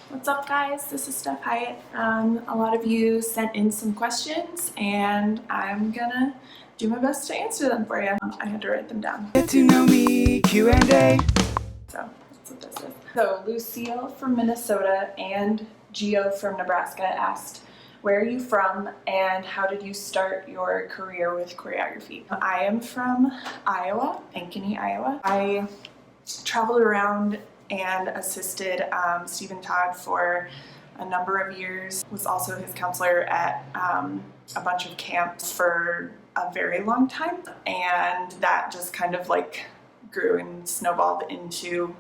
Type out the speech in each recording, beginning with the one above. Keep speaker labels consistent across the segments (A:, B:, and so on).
A: What's up, guys? This is Steph Hyatt. A lot of you sent in some questions and I'm gonna do my best to answer them for you. I had to write them down.
B: Get to know me, Q&A.
A: So that's what this is. So Lucille from Minnesota and Gio from Nebraska asked, where are you from and how did you start your career with choreography? I am from Iowa, Ankeny, Iowa. I traveled around and assisted Stephen Todd for a number of years. Was also his counselor at a bunch of camps for a very long time, and that just kind of like grew and snowballed into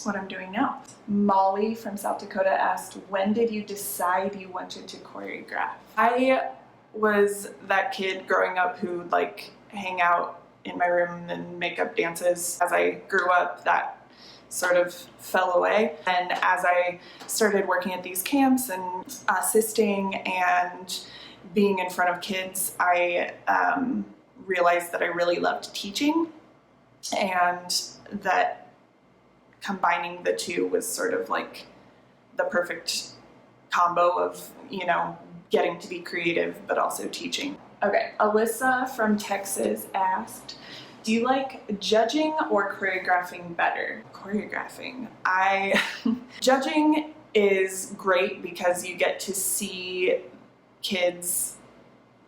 A: what I'm doing now. Molly from South Dakota asked, when did you decide you wanted to choreograph? I was that kid growing up who would like hang out in my room and make up dances. As I grew up, that sort of fell away. And as I started working at these camps and assisting and being in front of kids, I realized that I really loved teaching, and that combining the two was sort of like the perfect combo of, getting to be creative but also teaching. Okay, Alyssa from Texas asked, do you like judging or choreographing better? Choreographing. Judging is great because you get to see kids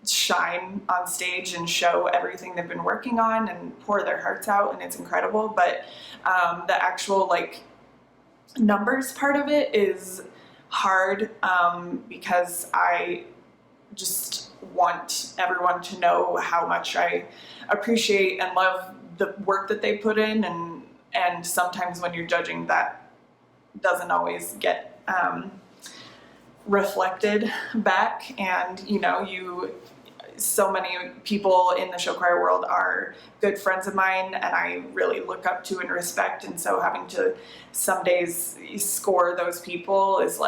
A: shine on stage and show everything they've been working on and pour their hearts out, and it's incredible. But the actual numbers part of it is hard because I just want everyone to know how much I appreciate and love the work that they put in, and sometimes when you're judging, that doesn't always get reflected back. And so many people in the show choir world are good friends of mine and I really look up to and respect, and so having to some days score those people is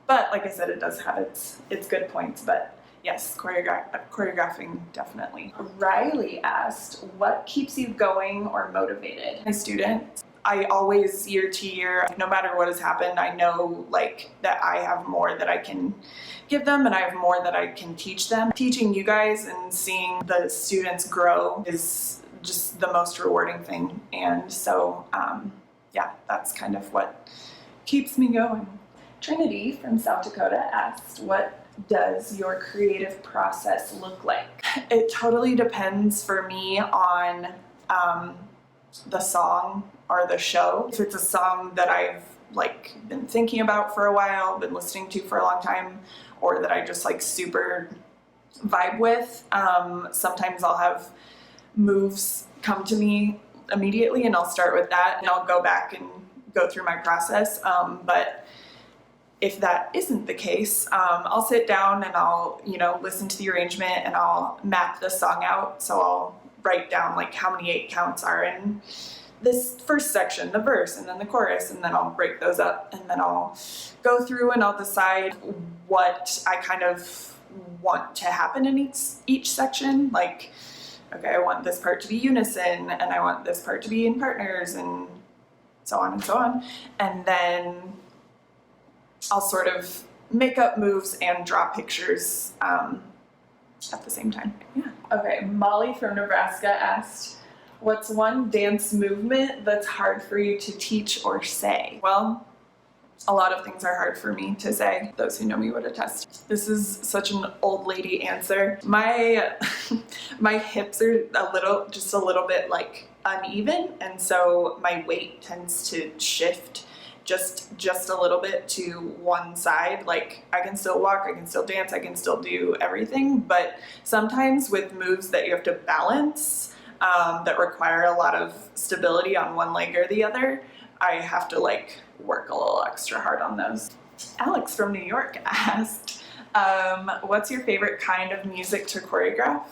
A: but like I said, it does have its good points. But yes, choreographing, definitely. Riley asked, what keeps you going or motivated? My students. I always, year to year, no matter what has happened, I know that I have more that I can give them and I have more that I can teach them. Teaching you guys and seeing the students grow is just the most rewarding thing. And so, that's kind of what keeps me going. Trinity from South Dakota asked, what does your creative process look like? It totally depends for me on the song or the show. If it's a song that I've been thinking about for a while, been listening to for a long time, or that I just super vibe with, sometimes I'll have moves come to me immediately and I'll start with that and I'll go back and go through my process. But if that isn't the case, I'll sit down and I'll, listen to the arrangement and I'll map the song out. So I'll write down how many 8 counts are in this first section, the verse, and then the chorus, and then I'll break those up, and then I'll go through and I'll decide what I kind of want to happen in each section. Okay, I want this part to be unison, and I want this part to be in partners, and so on and so on. And then I'll sort of make up moves and draw pictures at the same time. Yeah. Okay, Molly from Nebraska asked, what's one dance movement that's hard for you to teach or say? Well, a lot of things are hard for me to say. Those who know me would attest. This is such an old lady answer. My hips are just a little bit uneven, and so my weight tends to shift just a little bit to one side. I can still walk, I can still dance, I can still do everything, but sometimes with moves that you have to balance, that require a lot of stability on one leg or the other, I have to work a little extra hard on those. Alex from New York asked, what's your favorite kind of music to choreograph?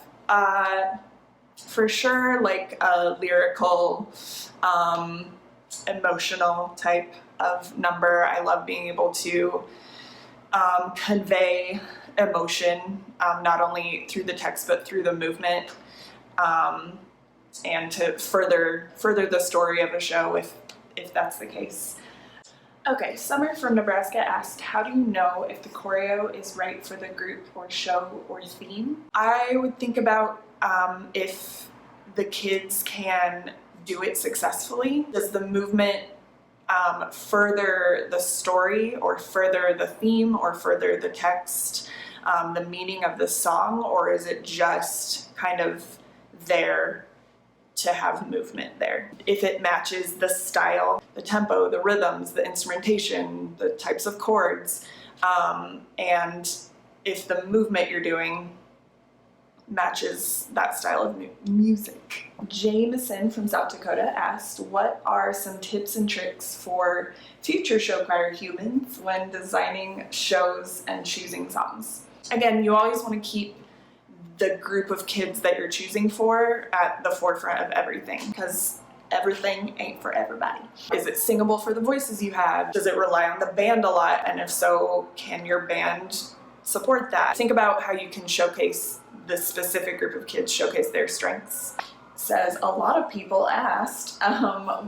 A: For sure, a lyrical, emotional type of number. I love being able to convey emotion, not only through the text but through the movement, and to further the story of a show if that's the case. Okay, Summer from Nebraska asked, how do you know if the choreo is right for the group or show or theme? I would think about if the kids can do it successfully. Does the movement further the story or further the theme or further the text, the meaning of the song, or is it just kind of there to have movement there? If it matches the style, the tempo, the rhythms, the instrumentation, the types of chords, and if the movement you're doing matches that style of music. Jameson from South Dakota asked, what are some tips and tricks for future show choir humans when designing shows and choosing songs? Again, you always want to keep the group of kids that you're choosing for at the forefront of everything, because everything ain't for everybody. Is it singable for the voices you have? Does it rely on the band a lot? And if so, can your band support that? Think about how you can showcase this specific group of kids, showcase their strengths. Says, a lot of people asked,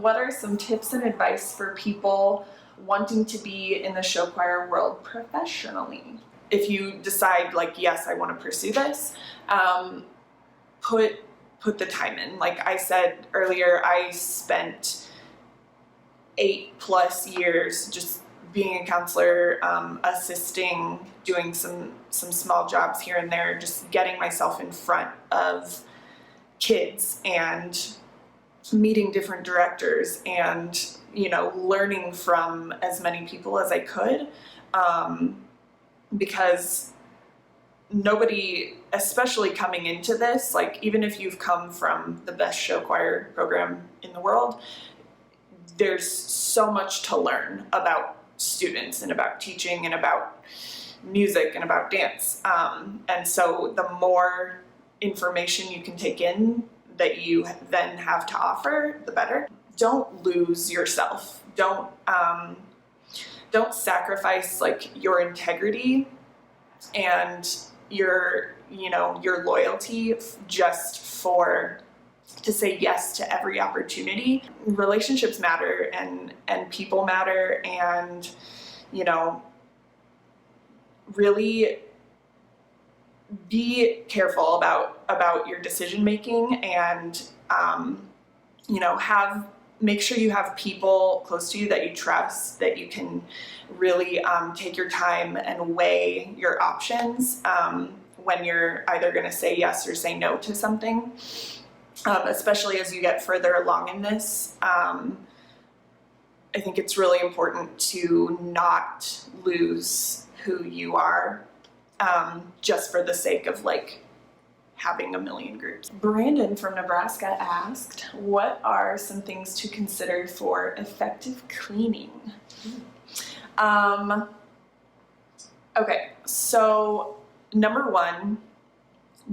A: what are some tips and advice for people wanting to be in the show choir world professionally? If you decide, like, yes, I want to pursue this, put the time in. Like I said earlier, I spent 8+ years just being a counselor, assisting, doing some small jobs here and there, just getting myself in front of kids and meeting different directors and, learning from as many people as I could, because nobody, especially coming into this, like even if you've come from the best show choir program in the world, there's so much to learn about students and about teaching and about music and about dance. And so the more information you can take in that you then have to offer, the better. Don't lose yourself. Don't sacrifice like your integrity and your loyalty just to say yes to every opportunity. Relationships matter and people matter, and really be careful about your decision making, and make sure you have people close to you that you trust, that you can really take your time and weigh your options when you're either going to say yes or say no to something, especially as you get further along in this. I think it's really important to not lose who you are just for the sake of having a million groups. Brandon from Nebraska asked, what are some things to consider for effective cleaning? Okay, so number one,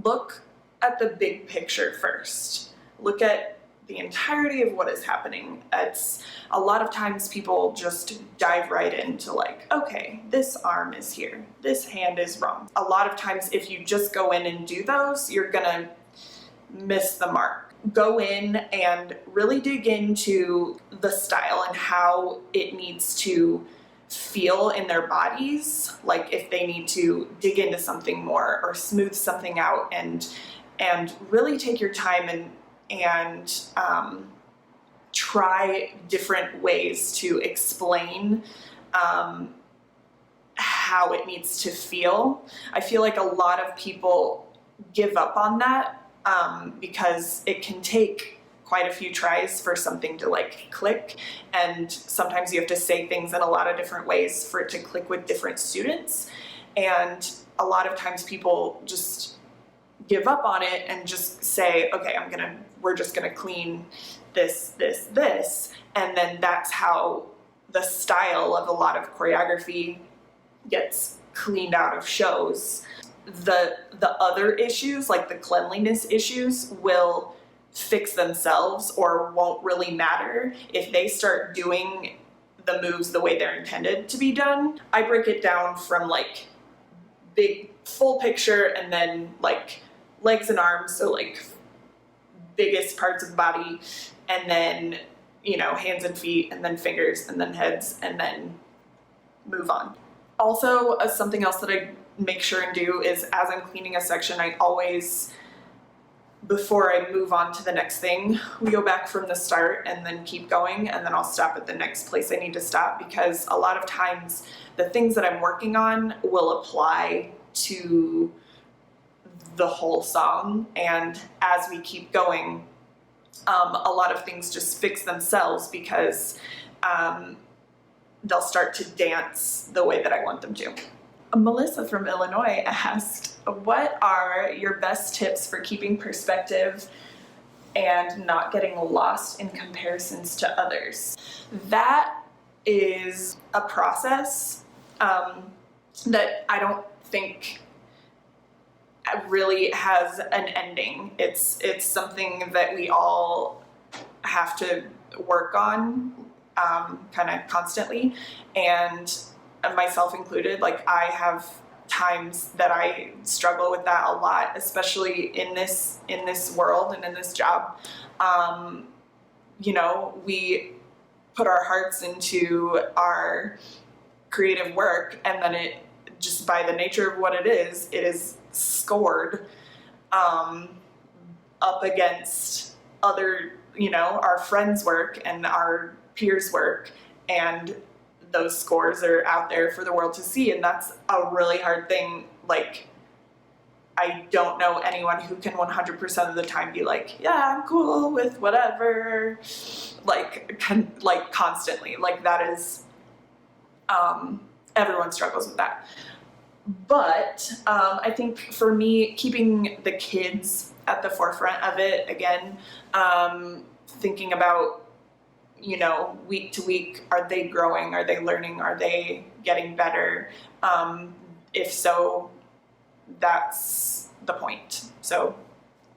A: look at the big picture first. Look at the entirety of what is happening. It's a lot of times people just dive right into okay, this arm is here, this hand is wrong. A lot of times if you just go in and do those, you're gonna miss the mark. Go in and really dig into the style and how it needs to feel in their bodies, like if they need to dig into something more or smooth something out, and really take your time and try different ways to explain how it needs to feel. I feel like a lot of people give up on that because it can take quite a few tries for something to click, and sometimes you have to say things in a lot of different ways for it to click with different students, and a lot of times people just give up on it and just say, okay, we're just gonna clean this, and then that's how the style of a lot of choreography gets cleaned out of shows. The other issues, like the cleanliness issues, will fix themselves or won't really matter if they start doing the moves the way they're intended to be done. I break it down from big full picture, and then legs and arms, so biggest parts of the body, and then hands and feet, and then fingers, and then heads, and then move on. Also, something else that I make sure and do is, as I'm cleaning a section, I always, before I move on to the next thing, we go back from the start and then keep going, and then I'll stop at the next place I need to stop, because a lot of times the things that I'm working on will apply to the whole song, and as we keep going, a lot of things just fix themselves because they'll start to dance the way that I want them to. Melissa from Illinois asked, what are your best tips for keeping perspective and not getting lost in comparisons to others? That is a process that I don't think really has an ending. It's something that we all have to work on kind of constantly, and myself included. Like, I have times that I struggle with that a lot, especially in this world and in this job. We put our hearts into our creative work, and then it just, by the nature of what it is scored up against other, our friends' work and our peers' work, and those scores are out there for the world to see, and that's a really hard thing. Like, I don't know anyone who can 100% of the time be like, yeah, I'm cool with whatever, like constantly. Like, that is, everyone struggles with that. But I think for me, keeping the kids at the forefront of it, again, thinking about, week to week, are they growing? Are they learning? Are they getting better? If so, that's the point. So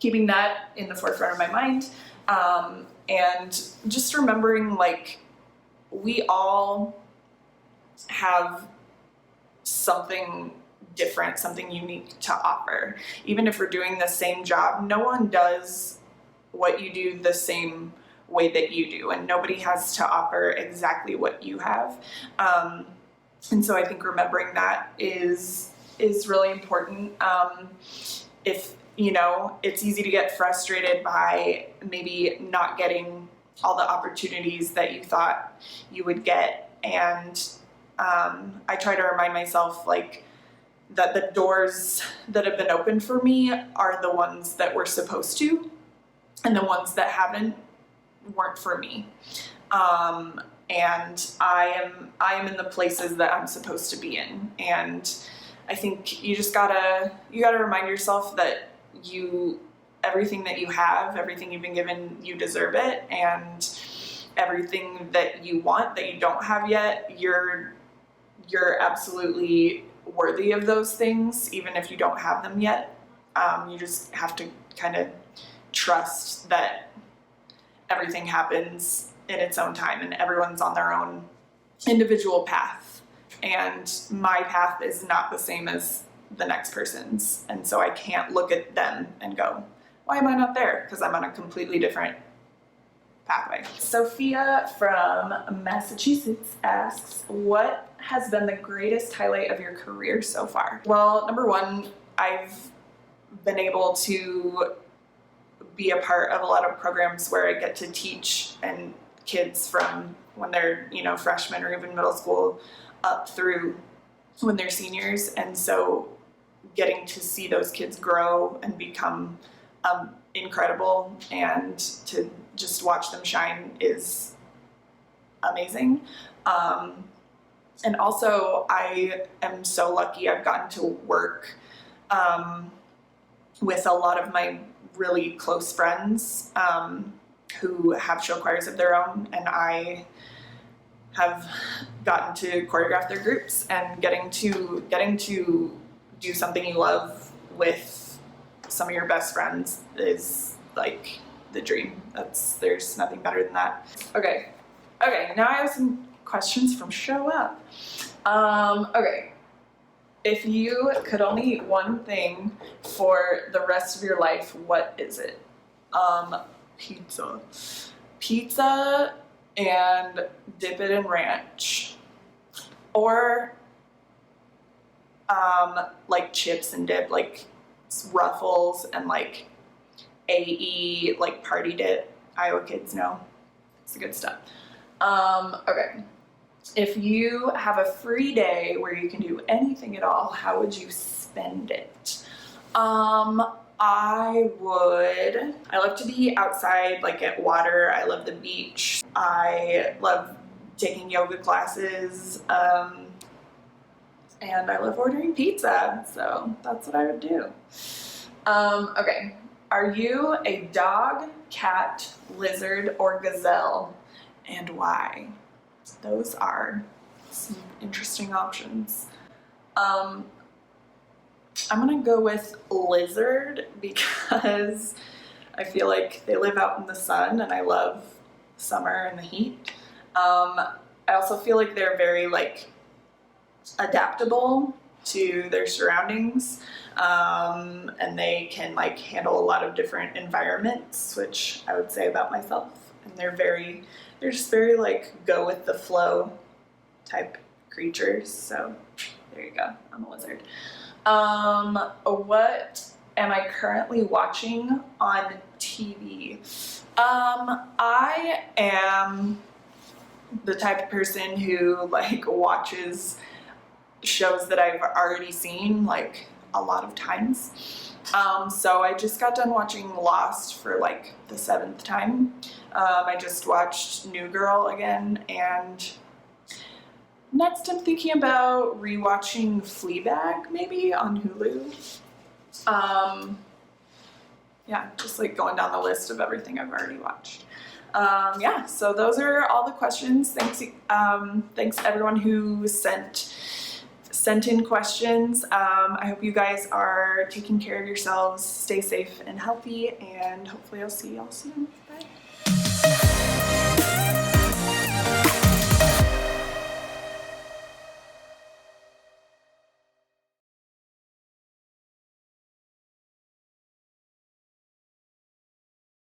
A: keeping that in the forefront of my mind, and just remembering, like, we all have something different, something unique to offer. Even if we're doing the same job, no one does what you do the same way that you do, and nobody has to offer exactly what you have. And so I think remembering that is really important. If it's easy to get frustrated by maybe not getting all the opportunities that you thought you would get, and I try to remind myself, like, that the doors that have been opened for me are the ones that were supposed to, and the ones that haven't weren't for me. And I am in the places that I'm supposed to be in. And I think you gotta remind yourself that everything that you have, everything you've been given, you deserve it, and everything that you want that you don't have yet, you're absolutely worthy of those things, even if you don't have them yet. You just have to kind of trust that everything happens in its own time, and everyone's on their own individual path. And my path is not the same as the next person's, and so I can't look at them and go, why am I not there? Because I'm on a completely different pathway. Sophia from Massachusetts asks, what has been the greatest highlight of your career so far? Well, number one, I've been able to be a part of a lot of programs where I get to teach and kids from when they're, freshmen or even middle school up through when they're seniors. And so getting to see those kids grow and become incredible, and to just watch them shine is amazing. And also, I am so lucky I've gotten to work with a lot of my really close friends who have show choirs of their own, and I have gotten to choreograph their groups, and getting to do something you love with some of your best friends is like the dream. There's nothing better than that. Okay, now I have some questions from ShowUp. Okay, if you could only eat one thing for the rest of your life, what is it? Pizza. Pizza and dip it in ranch, or like chips and dip, like Ruffles and like AE, like party dip. Iowa kids know it's the good stuff. Okay. If you have a free day where you can do anything at all, how would you spend it? I love to be outside, like at water. I love the beach. I love taking yoga classes. And I love ordering pizza, so that's what I would do. Okay, are you a dog, cat, lizard, or gazelle, and why? Those are some interesting options. I'm gonna go with lizard because I feel like they live out in the sun and I love summer and the heat. I also feel like they're very like adaptable to their surroundings, and they can like handle a lot of different environments, which I would say about myself. And they're just very like go with the flow type creatures. So there you go, I'm a lizard. What am I currently watching on TV? I am the type of person who like watches shows that I've already seen like a lot of times. So I just got done watching Lost for like the 7th time. I just watched New Girl again, and next I'm thinking about rewatching Fleabag maybe on Hulu. Yeah, just like going down the list of everything I've already watched. Yeah, so those are all the questions. Thanks everyone who sent in questions. I hope you guys are taking care of yourselves. Stay safe and healthy, and hopefully I'll see y'all soon. Bye.